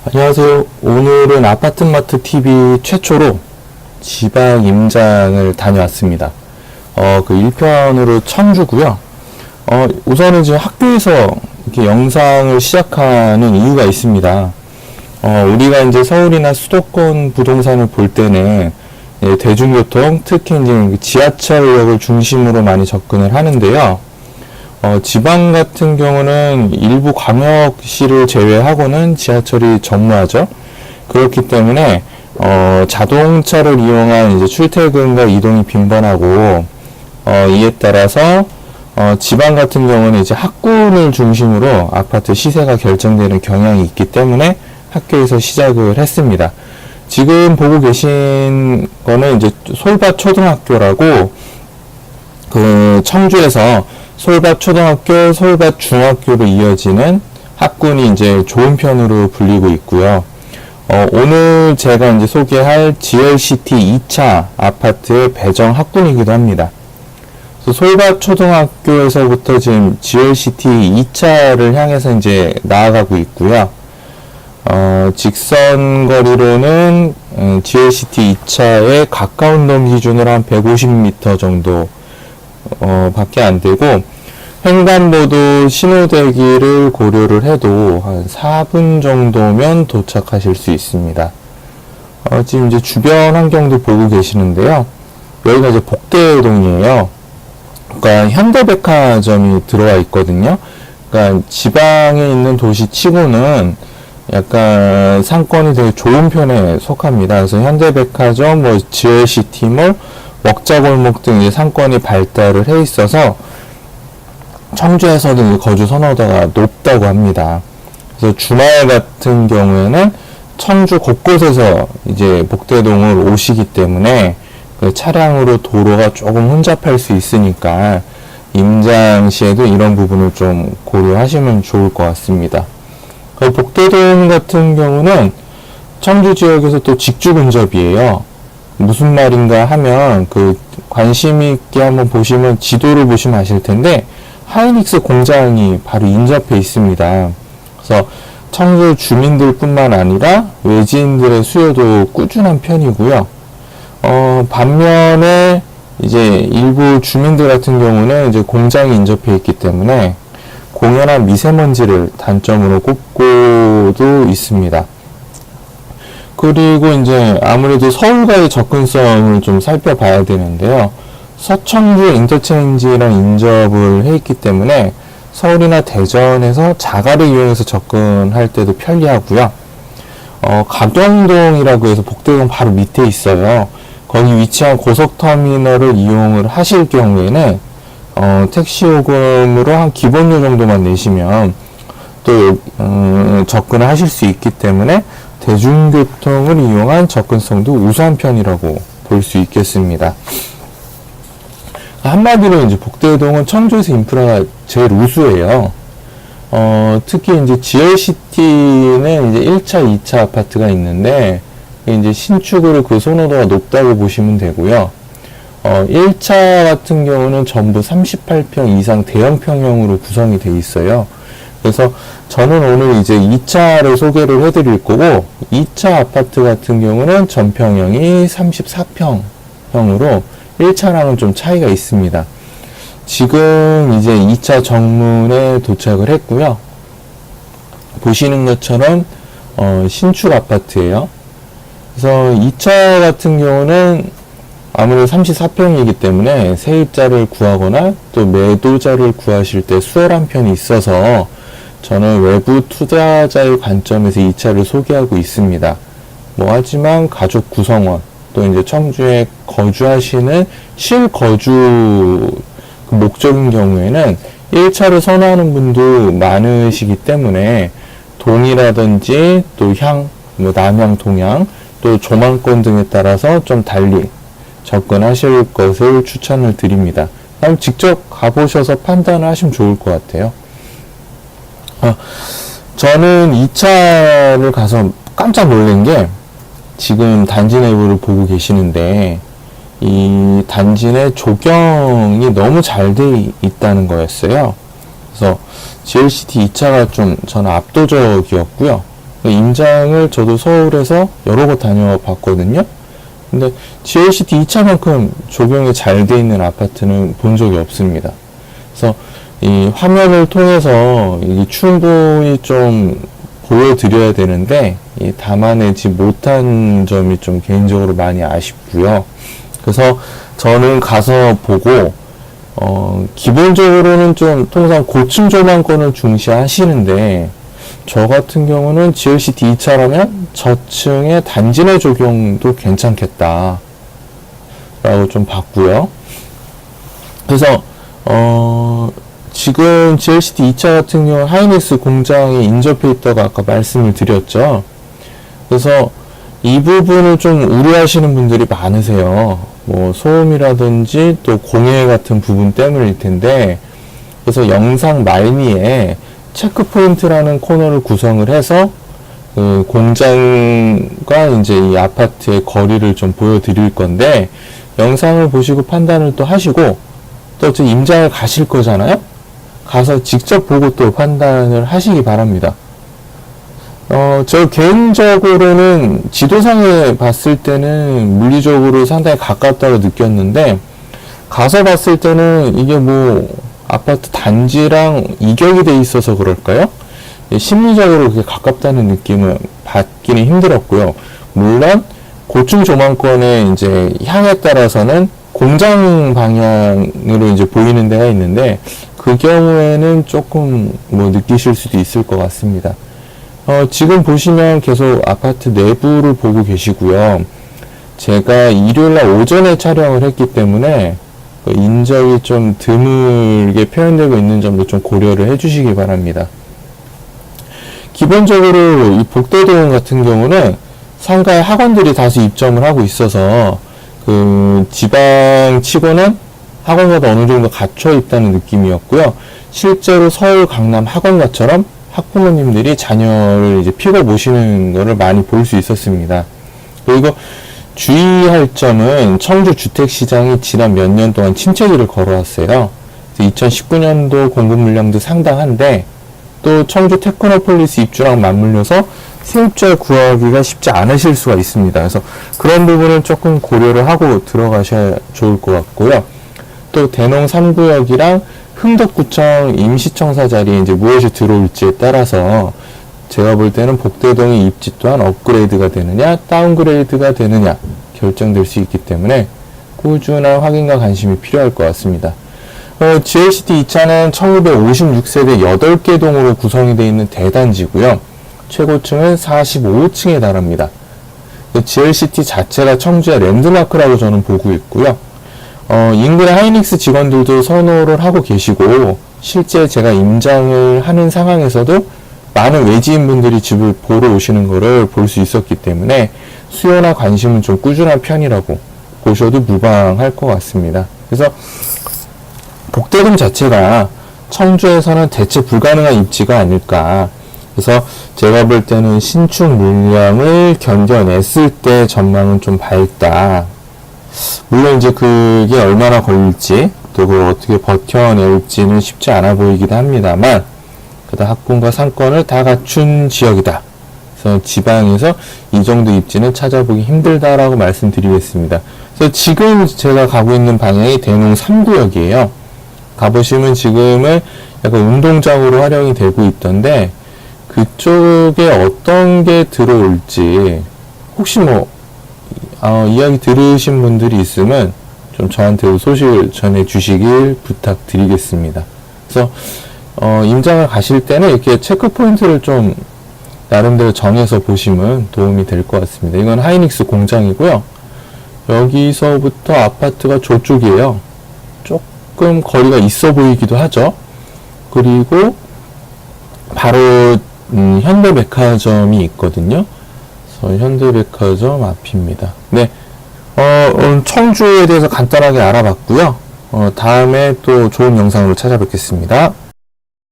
안녕하세요. 오늘은 아파트마트 TV 최초로 지방 임장을 다녀왔습니다. 그 1편으로 청주고요. 우선은 지금 학교에서 이렇게 영상을 시작하는 이유가 있습니다. 우리가 이제 서울이나 수도권 부동산을 볼 때는 대중교통, 특히 이제 지하철역을 중심으로 많이 접근을 하는데요. 지방 같은 경우는 일부 광역시를 제외하고는 지하철이 전무하죠. 그렇기 때문에 자동차를 이용한 이제 출퇴근과 이동이 빈번하고 이에 따라서 지방 같은 경우는 이제 학군을 중심으로 아파트 시세가 결정되는 경향이 있기 때문에 학교에서 시작을 했습니다. 지금 보고 계신 거는 이제 솔밭 초등학교라고 그 청주에서 솔밭 초등학교, 솔밭 중학교로 이어지는 학군이 이제 좋은 편으로 불리고 있고요. 오늘 제가 이제 소개할 GLCT 2차 아파트의 배정 학군이기도 합니다. 그래서 솔밭 초등학교에서부터 지금 GLCT 2차를 향해서 이제 나아가고 있고요. 직선 거리로는 GLCT 2차에 가까운 놈 기준으로 한 150m 정도 밖에 안 되고, 횡단보도 신호대기를 고려를 해도 한 4분 정도면 도착하실 수 있습니다. 지금 이제 주변 환경도 보고 계시는데요. 여기가 이제 복대동이에요. 그러니까 현대백화점이 들어와 있거든요. 그러니까 지방에 있는 도시 치고는 약간 상권이 되게 좋은 편에 속합니다. 그래서 현대백화점, GLCT몰, 먹자골목 등 이제 상권이 발달을 해 있어서 청주에서도 거주 선호도가 높다고 합니다. 그래서 주말 같은 경우에는 청주 곳곳에서 이제 복대동을 오시기 때문에 그 차량으로 도로가 조금 혼잡할 수 있으니까 임장 시에도 이런 부분을 좀 고려하시면 좋을 것 같습니다. 그 복대동 같은 경우는 청주 지역에서 또 직주 근접이에요. 무슨 말인가 하면 그 관심 있게 한번 보시면 지도를 보시면 아실 텐데 하이닉스 공장이 바로 인접해 있습니다. 그래서 청주 주민들 뿐만 아니라 외지인들의 수요도 꾸준한 편이고요. 반면에 이제 일부 주민들 같은 경우는 이제 공장이 인접해 있기 때문에 공연한 미세먼지를 단점으로 꼽고도 있습니다. 그리고 이제 아무래도 서울과의 접근성을 좀 살펴봐야 되는데요. 서청주 인터체인지랑 인접을 해 있기 때문에 서울이나 대전에서 자가를 이용해서 접근할 때도 편리하고요. 각영동이라고 해서 복대동 바로 밑에 있어요. 거기 위치한 고속터미널을 이용을 하실 경우에는 택시 요금으로 한 기본료 정도만 내시면 또 접근을 하실 수 있기 때문에 대중교통을 이용한 접근성도 우수한 편이라고 볼 수 있겠습니다. 한마디로 이제 복대동은 청주에서 인프라가 제일 우수해요. 특히 이제 GLCT는 이제 1차, 2차 아파트가 있는데, 이제 신축으로 그 선호도가 높다고 보시면 되고요. 1차 같은 경우는 전부 38평 이상 대형평형으로 구성이 되어 있어요. 그래서 저는 오늘 이제 2차를 소개를 해드릴 거고, 2차 아파트 같은 경우는 전평형이 34평형으로 1차랑은 좀 차이가 있습니다. 지금 이제 2차 정문에 도착을 했고요. 보시는 것처럼 신축 아파트예요. 그래서 2차 같은 경우는 아무래도 34평이기 때문에 세입자를 구하거나 또 매도자를 구하실 때 수월한 편이 있어서 저는 외부 투자자의 관점에서 2차를 소개하고 있습니다. 하지만 가족 구성원, 또 이제 청주에 거주하시는 실거주 목적인 경우에는 1차를 선호하는 분도 많으시기 때문에 동이라든지 또 남향, 동향, 또 조망권 등에 따라서 좀 달리 접근하실 것을 추천을 드립니다. 그럼 직접 가보셔서 판단을 하시면 좋을 것 같아요. 저는 2차를 가서 깜짝 놀란 게 지금 단지 내부를 보고 계시는데 이 단지 내 조경이 너무 잘 돼 있다는 거였어요. 그래서 GLCT 2차가 좀 저는 압도적이었고요. 임장을 저도 서울에서 여러 곳 다녀봤거든요. 근데 GLCT 2차만큼 조경이 잘 돼 있는 아파트는 본 적이 없습니다. 그래서 이 화면을 통해서 이 충분히 좀 보여드려야 되는데 담아내지 못한 점이 좀 개인적으로 많이 아쉽고요. 그래서 저는 가서 보고 기본적으로는 좀 통상 고층 조망권을 중시하시는데 저 같은 경우는 GLCT 2차라면 저층의 단지 내 조경도 괜찮겠다 라고 좀 봤고요. 그래서 지금 GLCT 2차 같은 경우 하이닉스 공장이 인접해 있다고 아까 말씀을 드렸죠. 그래서 이 부분을 좀 우려하시는 분들이 많으세요. 뭐 소음이라든지 또 공해 같은 부분 때문일 텐데, 그래서 영상 말미에 체크포인트라는 코너를 구성을 해서 그 공장과 이제 이 아파트의 거리를 좀 보여드릴 건데, 영상을 보시고 판단을 또 하시고 또 임장을 가실 거잖아요. 가서 직접 보고 또 판단을 하시기 바랍니다. 저 개인적으로는 지도상에 봤을 때는 물리적으로 상당히 가깝다고 느꼈는데, 가서 봤을 때는 이게 뭐 아파트 단지랑 이격이 돼 있어서 그럴까요? 심리적으로 그렇게 가깝다는 느낌을 받기는 힘들었고요. 물론 고층 조망권의 이제 향에 따라서는 공장 방향으로 이제 보이는 데가 있는데, 그 경우에는 조금 뭐 느끼실 수도 있을 것 같습니다. 지금 보시면 계속 아파트 내부를 보고 계시고요. 제가 일요일날 오전에 촬영을 했기 때문에 인적이 좀 드물게 표현되고 있는 점도 좀 고려를 해주시기 바랍니다. 기본적으로 이 복도동 같은 경우는 상가에 학원들이 다수 입점을 하고 있어서 그 지방치고는 학원가도 어느 정도 갖춰 있다는 느낌이었고요. 실제로 서울, 강남 학원가처럼 학부모님들이 자녀를 이제 픽업 오시는 거를 많이 볼 수 있었습니다. 그리고 주의할 점은 청주 주택시장이 지난 몇 년 동안 침체기를 걸어왔어요. 2019년도 공급 물량도 상당한데, 또 청주 테크노폴리스 입주랑 맞물려서 세입자 구하기가 쉽지 않으실 수가 있습니다. 그래서 그런 부분은 조금 고려를 하고 들어가셔야 좋을 것 같고요. 또 대농 3구역이랑 흥덕구청 임시청사 자리에 이제 무엇이 들어올지에 따라서 제가 볼 때는 복대동의 입지 또한 업그레이드가 되느냐 다운그레이드가 되느냐 결정될 수 있기 때문에 꾸준한 확인과 관심이 필요할 것 같습니다. GLCT 2차는 1956세대 8개 동으로 구성이 되어 있는 대단지고요. 최고층은 45층에 달합니다. GLCT 자체가 청주의 랜드마크라고 저는 보고 있고요. 인근의 하이닉스 직원들도 선호를 하고 계시고, 실제 제가 임장을 하는 상황에서도 많은 외지인 분들이 집을 보러 오시는 것을 볼 수 있었기 때문에 수요나 관심은 좀 꾸준한 편이라고 보셔도 무방할 것 같습니다. 그래서 복대동 자체가 청주에서는 대체 불가능한 입지가 아닐까. 그래서 제가 볼 때는 신축 물량을 견뎌냈을 때 전망은 좀 밝다. 물론 이제 그게 얼마나 걸릴지 또 그걸 어떻게 버텨낼지는 쉽지 않아 보이기도 합니다만, 그다 학군과 상권을 다 갖춘 지역이다. 그래서 지방에서 이 정도 입지는 찾아보기 힘들다라고 말씀드리겠습니다. 그래서 지금 제가 가고 있는 방향이 대농 3구역이에요. 가보시면 지금은 약간 운동장으로 활용이 되고 있던데, 그쪽에 어떤 게 들어올지 혹시 뭐 이야기 들으신 분들이 있으면 좀 저한테 소식을 전해주시길 부탁드리겠습니다. 그래서 임장을 가실 때는 이렇게 체크포인트를 좀 나름대로 정해서 보시면 도움이 될 것 같습니다. 이건 하이닉스 공장이고요. 여기서부터 아파트가 저쪽이에요. 조금 거리가 있어 보이기도 하죠. 그리고 바로 현대백화점이 있거든요. 현대백화점 앞입니다. 네, 청주에 대해서 간단하게 알아봤고요. 다음에 또 좋은 영상으로 찾아뵙겠습니다.